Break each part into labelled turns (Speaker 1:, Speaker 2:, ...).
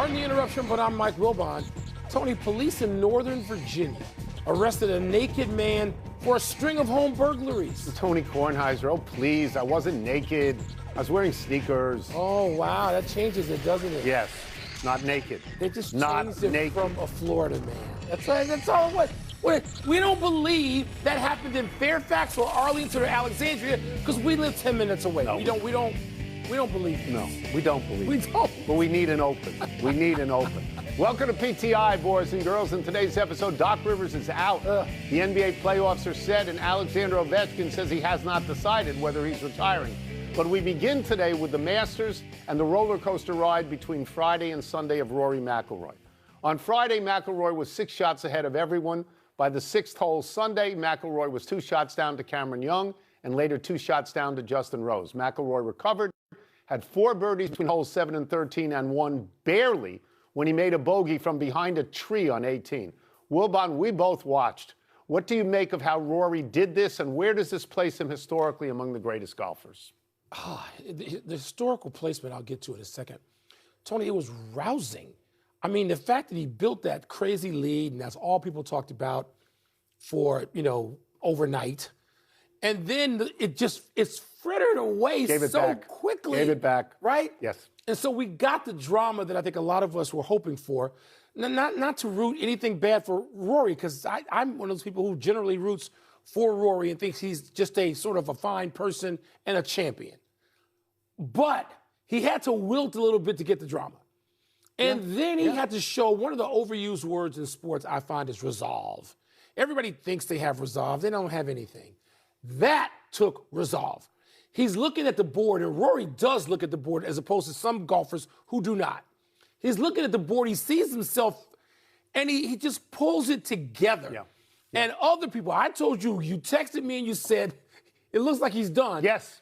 Speaker 1: Pardon the interruption, but I'm Mike Wilbon. Tony, police in Northern Virginia arrested a naked man for a string of home burglaries.
Speaker 2: Tony Kornheiser, oh please, I wasn't naked. I was wearing sneakers.
Speaker 1: Oh, wow, that changes it, doesn't it?
Speaker 2: Yes, not naked.
Speaker 1: They just
Speaker 2: not
Speaker 1: changed it
Speaker 2: naked.
Speaker 1: from a Florida man. That's right, that's all it was. We don't believe that happened in Fairfax or Arlington or Alexandria because we live 10 minutes away.
Speaker 2: No.
Speaker 1: We don't believe it.
Speaker 2: No, we don't believe
Speaker 1: We
Speaker 2: it.
Speaker 1: don't.
Speaker 2: But we need an open. We need an open. Welcome to PTI, boys and girls. In today's episode, Doc Rivers is out. The NBA playoffs are set, and Alexander Ovechkin says he has not decided whether he's retiring. But we begin today with the Masters and the roller coaster ride between Friday and Sunday of Rory McIlroy. On Friday, McIlroy was 6 shots ahead of everyone. By the 6th hole Sunday, McIlroy was 2 shots down to Cameron Young and later 2 shots down to Justin Rose. McIlroy recovered, had 4 birdies between holes 7 and 13 and won barely when he made a bogey from behind a tree on 18. Wilbon, we both watched. What do you make of how Rory did this, and where does this place him historically among the greatest golfers?
Speaker 1: The historical placement I'll get to in a second. Tony, it was rousing. I mean, the fact that he built that crazy lead, and that's all people talked about for, overnight. And then it's frittered away so quickly.
Speaker 2: Gave it back.
Speaker 1: Right?
Speaker 2: Yes.
Speaker 1: And so we got the drama that I think a lot of us were hoping for. Not to root anything bad for Rory, because I'm one of those people who generally roots for Rory and thinks he's just a sort of a fine person and a champion. But he had to wilt a little bit to get the drama. And then he had to show one of the overused words in sports I find is resolve. Everybody thinks they have resolve. They don't have anything. That took resolve. He's looking at the board, and Rory does look at the board as opposed to some golfers who do not. He's looking at the board, he sees himself, and he just pulls it together. Yeah. And other people, I told you, you texted me and you said, it looks like he's done.
Speaker 2: Yes.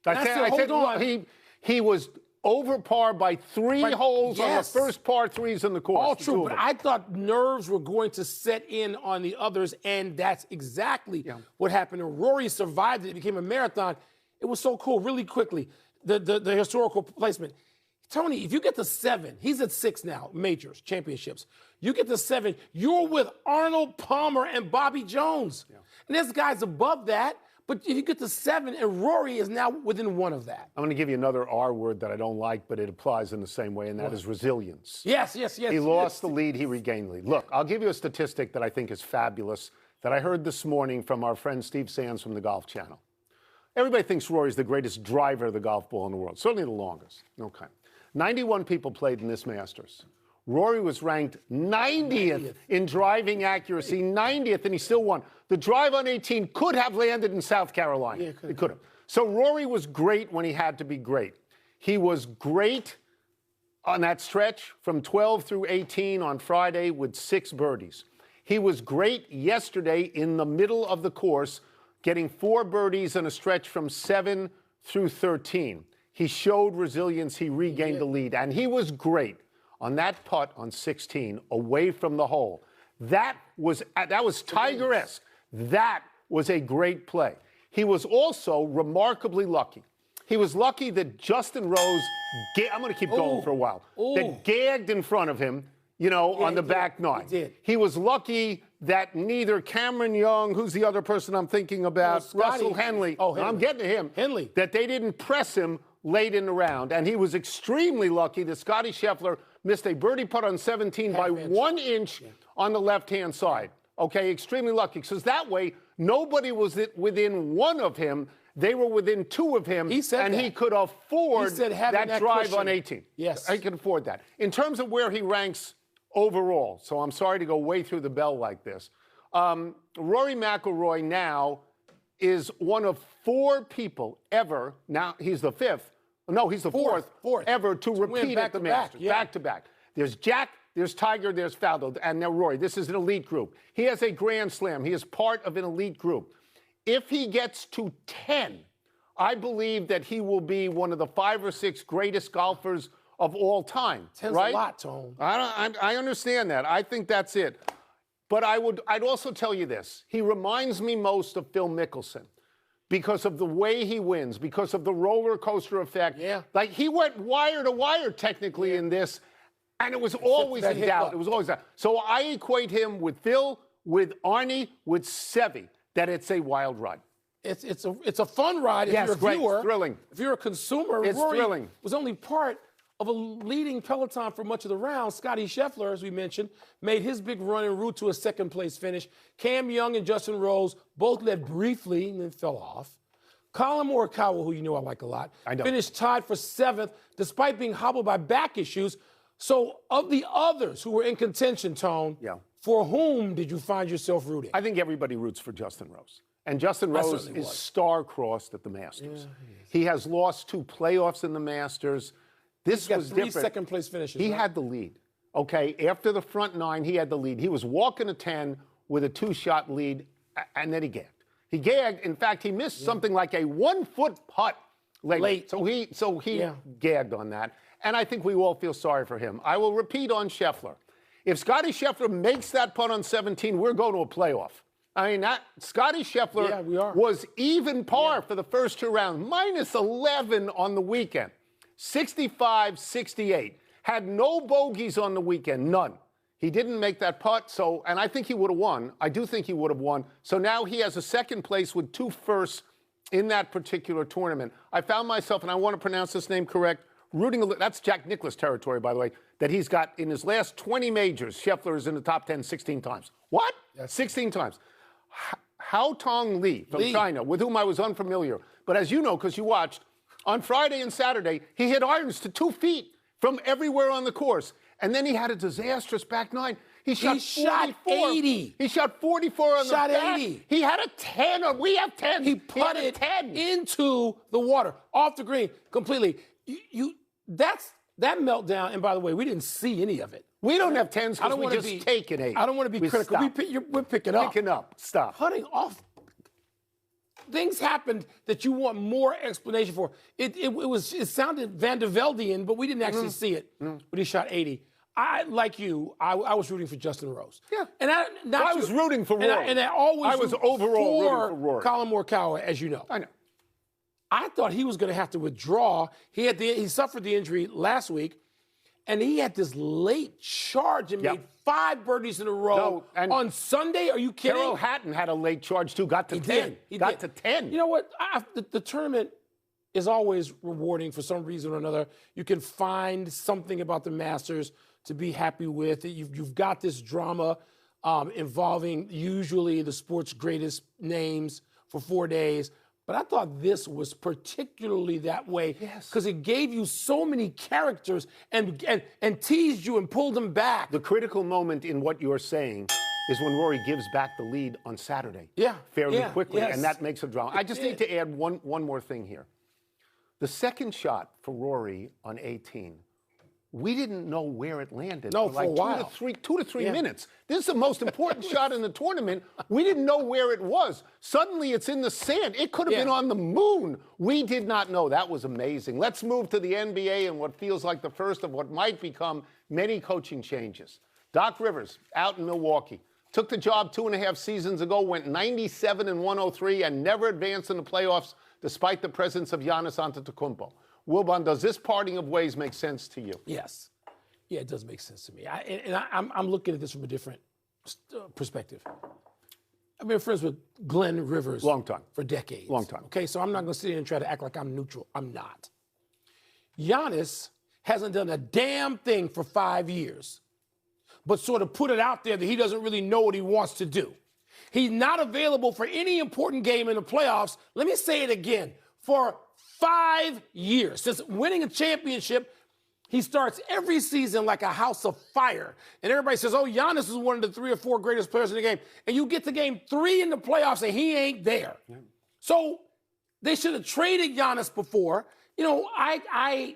Speaker 2: I said,
Speaker 1: hold on.
Speaker 2: He was over par by 3 holes on the first par 3s in the course.
Speaker 1: All true, but I thought nerves were going to set in on the others, and that's exactly what happened. And Rory survived it. It became a marathon. It was so cool, really quickly, the historical placement. Tony, if you get to 7, he's at 6 now, majors, championships. You get to 7, you're with Arnold Palmer and Bobby Jones. Yeah. And this guy's above that. But if you get to 7, and Rory is now within 1 of that.
Speaker 2: I'm going to give you another R word that I don't like, but it applies in the same way, and that is resilience.
Speaker 1: Yes.
Speaker 2: He lost the lead, he regained the lead. Look, I'll give you a statistic that I think is fabulous that I heard this morning from our friend Steve Sands from the Golf Channel. Everybody thinks Rory's the greatest driver of the golf ball in the world, certainly the longest. Okay. 91 people played in this Masters. Rory was ranked 90th in driving accuracy, 90th, and he still won. The drive on 18 could have landed in South Carolina. Yeah, it could have. So Rory was great when he had to be great. He was great on that stretch from 12 through 18 on Friday with 6 birdies. He was great yesterday in the middle of the course, getting 4 birdies in a stretch from 7 through 13. He showed resilience. He regained the lead, and he was great on that putt on 16 away from the hole. That was Tiger-esque. That was a great play. He was also remarkably lucky. He was lucky that Justin Rose, I'm going to keep going for a while, that gagged in front of him, on the back 9. He was lucky that neither Cameron Young, who's the other person I'm thinking about, Russell Henley, I'm getting to him, that they didn't press him late in the round. And he was extremely lucky that Scottie Scheffler missed a birdie putt on 17 by 1 inch on the left-hand side. Okay, extremely lucky, because that way nobody was within 1 of him. They were within 2 of him, he could afford that drive cushion on 18.
Speaker 1: Yes.
Speaker 2: He could afford that. In terms of where he ranks overall, so I'm sorry to go way through the bell like this, Rory McIlroy now is one of 4 people ever, now he's the 5th, no, he's the fourth ever to repeat at the Masters, back to back. There's Jack, there's Tiger, there's Faldo, and now Rory. This is an elite group. He has a Grand Slam. He is part of an elite group. If he gets to 10, I believe that he will be one of the 5 or 6 greatest golfers of all time.
Speaker 1: 10's
Speaker 2: right?
Speaker 1: a lot, Tone.
Speaker 2: I understand that. I think that's it. But I'd also tell you this. He reminds me most of Phil Mickelson. because of the way he wins, because of the roller coaster effect.
Speaker 1: Yeah.
Speaker 2: Like, he went wire to wire technically in this. And it was always
Speaker 1: that
Speaker 2: in doubt.
Speaker 1: hiccup.
Speaker 2: It was always that. So I equate him with Phil, with Arnie, with Sevy, that it's a wild ride.
Speaker 1: It's a fun ride if
Speaker 2: Yes,
Speaker 1: you're a
Speaker 2: great.
Speaker 1: viewer.
Speaker 2: It's thrilling.
Speaker 1: If you're a consumer,
Speaker 2: It's
Speaker 1: Rory
Speaker 2: thrilling.
Speaker 1: was only part of a leading peloton for much of the round. Scotty Scheffler, as we mentioned, made his big run en route to a second-place finish. Cam Young and Justin Rose both led briefly and then fell off. Colin Morikawa, who you know I like a lot, finished tied for 7th despite being hobbled by back issues. So of the others who were in contention, Tone, for whom did you find yourself rooting?
Speaker 2: I think everybody roots for Justin Rose. And Justin Rose is star-crossed at the Masters. He has lost 2 playoffs in the Masters. This was different.
Speaker 1: 3 second-place finishes.
Speaker 2: He had the lead. Okay, after the front 9, he had the lead. He was walking to 10 with a 2-shot lead, and then he gagged. He gagged. In fact, he missed something like a 1-foot putt late. So he gagged on that. And I think we all feel sorry for him. I will repeat on Scheffler. If Scotty Scheffler makes that putt on 17, we're going to a playoff. I mean, Scotty Scheffler was even par for the first 2 rounds, minus 11 on the weekend, 65, 68. Had no bogeys on the weekend, none. He didn't make that putt, and I think he would have won. I do think he would have won. So now he has a second place with 2 firsts in that particular tournament. I found myself, and I want to pronounce this name correct, rooting, that's Jack Nicklaus territory, by the way, that he's got in his last 20 majors, Scheffler is in the top 10 16 times. What? 16 times. Hao Tong Li from China, with whom I was unfamiliar. But as you know, because you watched, on Friday and Saturday, he hit irons to 2 feet from everywhere on the course. And then he had a disastrous back 9. He shot
Speaker 1: 80.
Speaker 2: He shot 44 on the back.
Speaker 1: 80.
Speaker 2: He had a 10. We have 10.
Speaker 1: He putted
Speaker 2: 10
Speaker 1: into the water, off the green, completely. That meltdown, and by the way, we didn't see any of it.
Speaker 2: We don't have 10s because we just take an 8.
Speaker 1: I don't want to be critical. We're picking up.
Speaker 2: Picking up. Stop.
Speaker 1: Putting off. Things happened that you want more explanation for. It sounded Van de Veldian, but we didn't actually see it. But he shot 80. Like you, I was rooting for Justin Rose.
Speaker 2: Yeah.
Speaker 1: And
Speaker 2: I was rooting for Rory.
Speaker 1: And I always
Speaker 2: I was overall rooting for Rory.
Speaker 1: Colin Morikawa, as you know.
Speaker 2: I know.
Speaker 1: I thought he was going to have to withdraw. He suffered the injury last week, and he had this late charge and made 5 birdies in a row on Sunday. Are you kidding?
Speaker 2: Carol Hatton had a late charge too. Got to 10. He got to 10.
Speaker 1: You know what? The tournament is always rewarding for some reason or another. You can find something about the Masters to be happy with. You've got this drama involving usually the sport's greatest names for 4 days. But I thought this was particularly that way because it gave you so many characters and teased you and pulled them back.
Speaker 2: The critical moment in what you're saying is when Rory gives back the lead on Saturday. Fairly quickly, and that makes a drama. I just need to add one more thing here. The second shot for Rory on 18, we didn't know where it landed
Speaker 1: for
Speaker 2: like
Speaker 1: a while.
Speaker 2: 2 to 3 minutes. This is the most important shot in the tournament. We didn't know where it was. Suddenly it's in the sand. It could have been on the moon. We did not know. That was amazing. Let's move to the NBA and what feels like the first of what might become many coaching changes. Doc Rivers out in Milwaukee. Took the job 2.5 seasons ago, went 97-103 and never advanced in the playoffs despite the presence of Giannis Antetokounmpo. Wilbon, does this parting of ways make sense to you?
Speaker 1: Yes. Yeah, it does make sense to me. I'm looking at this from a different perspective. I've been friends with Glenn Rivers for decades.
Speaker 2: Long time.
Speaker 1: Okay, so I'm not going to sit here and try to act like I'm neutral. I'm not. Giannis hasn't done a damn thing for 5 years, but sort of put it out there that he doesn't really know what he wants to do. He's not available for any important game in the playoffs. Let me say it again. For 5 years. Since winning a championship, he starts every season like a house of fire. And everybody says, oh, Giannis is one of the 3 or 4 greatest players in the game. And you get to game 3 in the playoffs and he ain't there. So they should have traded Giannis before. You know,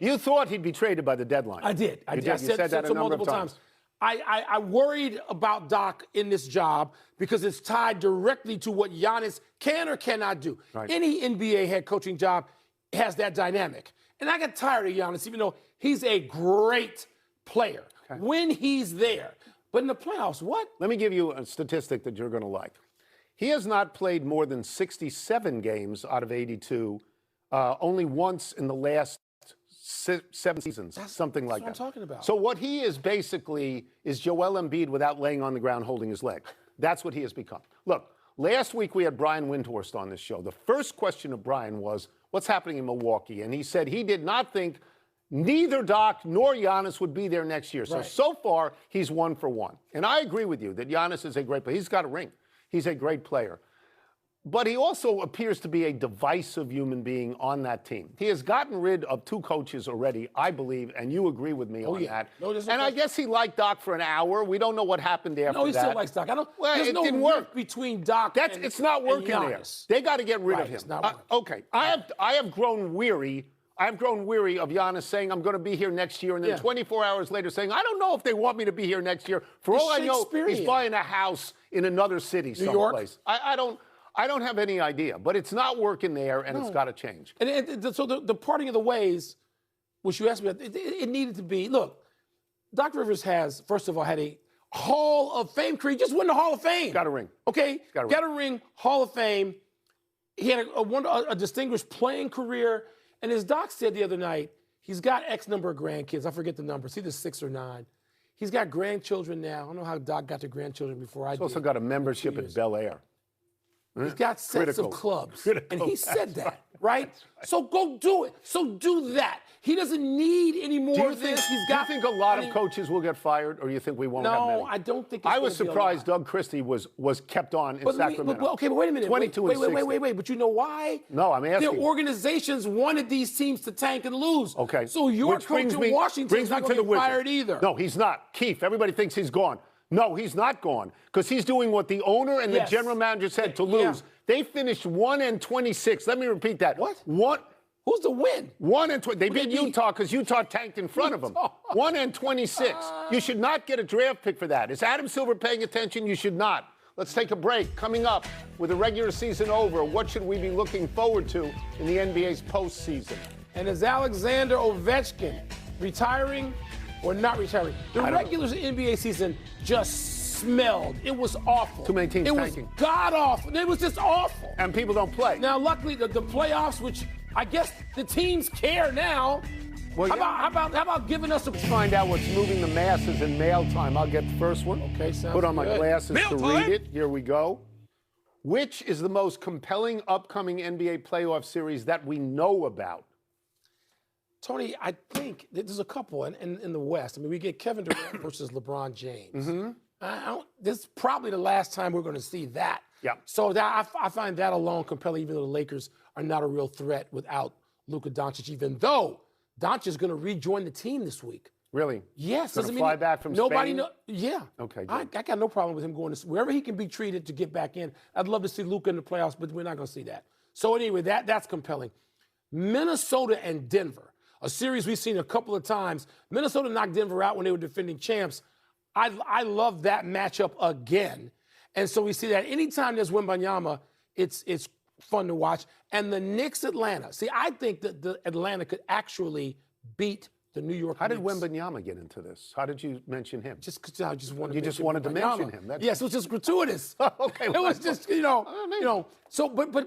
Speaker 2: You thought he'd be traded by the deadline.
Speaker 1: I did. I
Speaker 2: said that a number of times.
Speaker 1: I worried about Doc in this job because it's tied directly to what Giannis can or cannot do. Any NBA head coaching job has that dynamic. And I got tired of Giannis, even though he's a great player when he's there. But in the playoffs, what?
Speaker 2: Let me give you a statistic that you're going to like. He has not played more than 67 games out of 82, only once in the last 7 seasons, something like that.
Speaker 1: That's what I'm talking about.
Speaker 2: So what he is basically is Joel Embiid without laying on the ground holding his leg. That's what he has become. Look, last week we had Brian Windhorst on this show. The first question of Brian was, what's happening in Milwaukee? And he said he did not think neither Doc nor Giannis would be there next year. So far, he's 1 for 1. And I agree with you that Giannis is a great player. He's got a ring. He's a great player. But he also appears to be a divisive human being on that team. He has gotten rid of 2 coaches already, I believe, and you agree with me on that.
Speaker 1: No,
Speaker 2: and I guess he liked Doc for an hour. We don't know what happened after that.
Speaker 1: No, he still likes Doc. There's
Speaker 2: it
Speaker 1: no
Speaker 2: didn't work
Speaker 1: between Doc and
Speaker 2: it's not working
Speaker 1: and
Speaker 2: there. They got to get rid of him.
Speaker 1: It's not working.
Speaker 2: Okay, I have grown weary. I've grown weary of Giannis saying, I'm going to be here next year, and then 24 hours later saying, I don't know if they want me to be here next year. For all I know, he's buying a house in another city someplace. I don't have any idea, but it's not working there, and it's got to change.
Speaker 1: And so the parting of the ways, which you asked me about, it needed to be, look, Doc Rivers has, first of all, had a Hall of Fame career. He just won the Hall of Fame.
Speaker 2: Got a ring.
Speaker 1: Okay? Got a ring, Hall of Fame. He had a distinguished playing career. And as Doc said the other night, he's got X number of grandkids. I forget the number. It's either 6 or 9. He's got grandchildren now. I don't know how Doc got to grandchildren before I did.
Speaker 2: He's also got a membership at Bel Air.
Speaker 1: He's got sets of clubs. And he said that, right? So go do it. So do that. He doesn't need any more of this.
Speaker 2: Do you think a lot of coaches will get fired, or you think we won't have many?
Speaker 1: No, I don't think
Speaker 2: I was surprised Doug Christie was kept on in Sacramento.
Speaker 1: But wait a minute.
Speaker 2: 22 and 60.
Speaker 1: Wait. But you know why?
Speaker 2: No, I'm asking.
Speaker 1: Their organizations wanted these teams to tank and lose.
Speaker 2: Okay.
Speaker 1: So your coach in Washington is not going to get fired either.
Speaker 2: No, he's not. Keith, everybody thinks he's gone. No, he's not gone, because he's doing what the owner and the general manager said to lose. Yeah. They finished 1-26. Let me repeat that.
Speaker 1: What? Who's the win?
Speaker 2: 1-20. They beat Utah because Utah tanked in front of them. 1-26. You should not get a draft pick for that. Is Adam Silver paying attention? You should not. Let's take a break. Coming up, with the regular season over, what should we be looking forward to in the NBA's postseason?
Speaker 1: And is Alexander Ovechkin retiring or not retiring? The regular NBA season just smelled. It was awful.
Speaker 2: Too many teams tanking.
Speaker 1: It was god-awful. It was just awful.
Speaker 2: And people don't play.
Speaker 1: Now, luckily, the playoffs, which I guess the teams care now. Well, how about giving us a...
Speaker 2: Let's find out what's moving the masses in mail time. I'll get the first one.
Speaker 1: Okay, sounds
Speaker 2: Put on my
Speaker 1: good.
Speaker 2: glasses to read it. Here we go. Which is the most compelling upcoming NBA playoff series that we know about?
Speaker 1: Tony, I think there's a couple in the West. I mean, we get Kevin Durant versus LeBron James. Mm-hmm. This is probably the last time we're going to see that.
Speaker 2: Yeah.
Speaker 1: So I find that alone compelling, even though the Lakers are not a real threat without Luka Doncic, even though Doncic is going to rejoin the team this week.
Speaker 2: Really?
Speaker 1: Yes.
Speaker 2: Going to fly back from Spain?
Speaker 1: Yeah.
Speaker 2: Okay,
Speaker 1: I got no problem with him going to wherever he can be treated to get back in. I'd love to see Luka in the playoffs, but we're not going to see that. So anyway, that's compelling. Minnesota and Denver, a series we've seen a couple of times. Minnesota knocked Denver out when they were defending champs. I love that matchup again. And so we see that anytime there's Wembanyama, it's fun to watch. And the Knicks Atlanta. See, I think that the Atlanta could actually beat the New York Knicks.
Speaker 2: How did Wembanyama get into this? How did you mention him?
Speaker 1: Just because I just wanted.
Speaker 2: You just wanted to mention him.
Speaker 1: Yes, it was just gratuitous.
Speaker 2: Okay.
Speaker 1: It was just So, but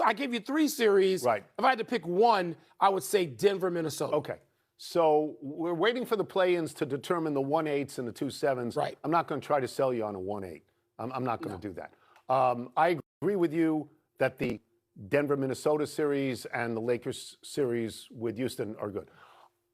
Speaker 1: I gave you 3 series.
Speaker 2: Right.
Speaker 1: If I had to pick one, I would say Denver, Minnesota.
Speaker 2: Okay. So we're waiting for the play-ins to determine the 1-8s and the 2-7s.
Speaker 1: Right.
Speaker 2: I'm not going to try to sell you on a 1-8. I'm not going to do that. I agree with you that the Denver-Minnesota series and the Lakers series with Houston are good.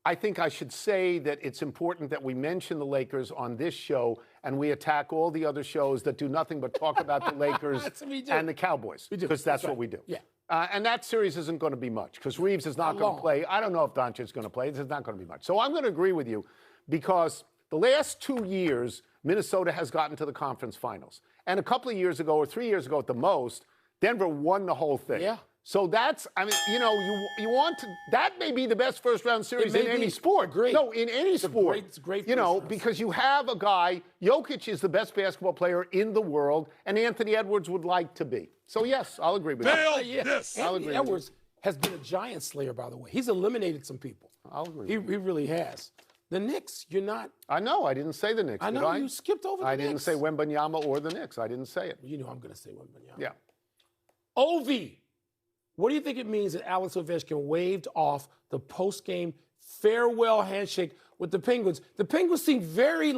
Speaker 2: I think I should say that it's important that we mention the Lakers on this show and we attack all the other shows that do nothing but talk about the Lakers and the Cowboys. Because that's what we do.
Speaker 1: Yeah.
Speaker 2: And that series isn't going to be much because Reeves is not going to play. I don't know if Doncic is going to play. It's not going to be much. So I'm going to agree with you because the last 2 years, Minnesota has gotten to the conference finals. And a couple of years ago, or 3 years ago at the most, Denver won the whole thing.
Speaker 1: Yeah.
Speaker 2: So that's, I mean, you want to, that may be the best first round series in any sport.
Speaker 1: Great.
Speaker 2: No, in any sport.
Speaker 1: It's great.
Speaker 2: Because you have a guy, Jokic is the best basketball player in the world, and Anthony Edwards would like to be. So, yes, I'll agree with that.
Speaker 1: Yes. Anthony Edwards has been a giant slayer, by the way. He's eliminated some people.
Speaker 2: I'll agree.
Speaker 1: He really has. The Knicks, you're not.
Speaker 2: I know. I didn't say the Knicks.
Speaker 1: I know. You skipped over the Knicks.
Speaker 2: I didn't say Wembanyama or the Knicks. I didn't say it.
Speaker 1: You know I'm going to say Wembanyama.
Speaker 2: Yeah.
Speaker 1: OV. What do you think it means that Alex Ovechkin waved off the post-game farewell handshake with the Penguins. The Penguins seemed very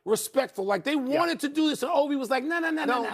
Speaker 1: respectful, like they wanted to do this, and Ovi was like, no.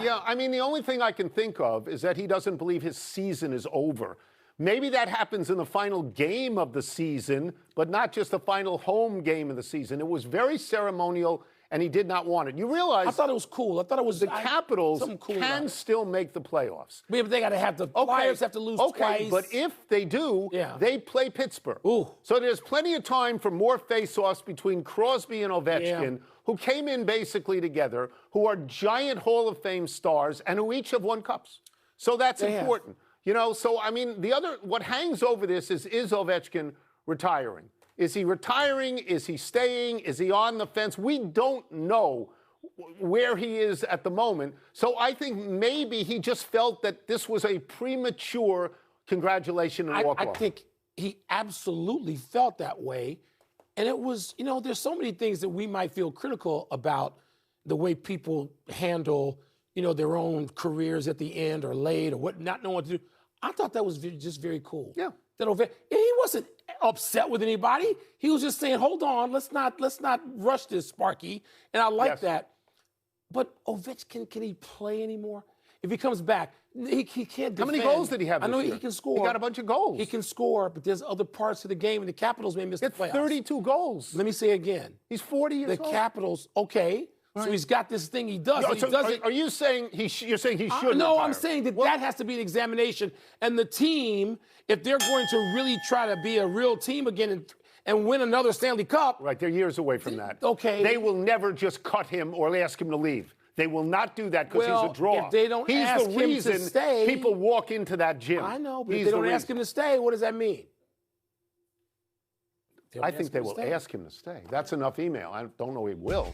Speaker 2: Yeah, I mean, the only thing I can think of is that he doesn't believe his season is over. Maybe that happens in the final game of the season, but not just the final home game of the season. It was very ceremonial, and he did not want it. You realize...
Speaker 1: I thought it was cool. I thought it was...
Speaker 2: The Capitals
Speaker 1: cool
Speaker 2: can still make the playoffs.
Speaker 1: Yeah, but they got to have the Flyers have to lose twice.
Speaker 2: But if they do, they play Pittsburgh.
Speaker 1: Ooh.
Speaker 2: So there's plenty of time for more face-offs between Crosby and Ovechkin, who came in basically together, who are giant Hall of Fame stars, and who each have won cups. So that's important. You know, so, I mean, what hangs over this is Ovechkin retiring? Is he retiring? Is he staying? Is he on the fence? We don't know where he is at the moment. So I think maybe he just felt that this was a premature congratulation and walk-off.
Speaker 1: I think he absolutely felt that way. And it was, you know, there's so many things that we might feel critical about the way people handle, you know, their own careers at the end or late or what, not knowing what to do. I thought that was just very cool.
Speaker 2: Yeah.
Speaker 1: He wasn't upset with anybody. He was just saying, hold on, let's not rush this, Sparky. And I like that. But Ovechkin, can he play anymore? If he comes back, he can't defend.
Speaker 2: How many goals did he have this year?
Speaker 1: I know he can score.
Speaker 2: He got a bunch of goals.
Speaker 1: He can score, but there's other parts of the game, and the Capitals may miss the playoffs.
Speaker 2: 32 goals.
Speaker 1: Let me say again.
Speaker 2: He's 40 years old.
Speaker 1: The Capitals, okay. Right. So he's got this thing he does.
Speaker 2: Are you saying you're saying he should?
Speaker 1: No,
Speaker 2: retire?
Speaker 1: I'm saying that has to be an examination. And the team, if they're going to really try to be a real team again and win another Stanley Cup.
Speaker 2: Right, they're years away from that.
Speaker 1: Okay.
Speaker 2: They will never just cut him or ask him to leave. They will not do that because he's a draw.
Speaker 1: If they don't ask him to stay,
Speaker 2: people walk into that gym.
Speaker 1: I know, but if they don't ask him to stay, what does that mean?
Speaker 2: I think they will ask him to stay. That's enough email. I don't know he will.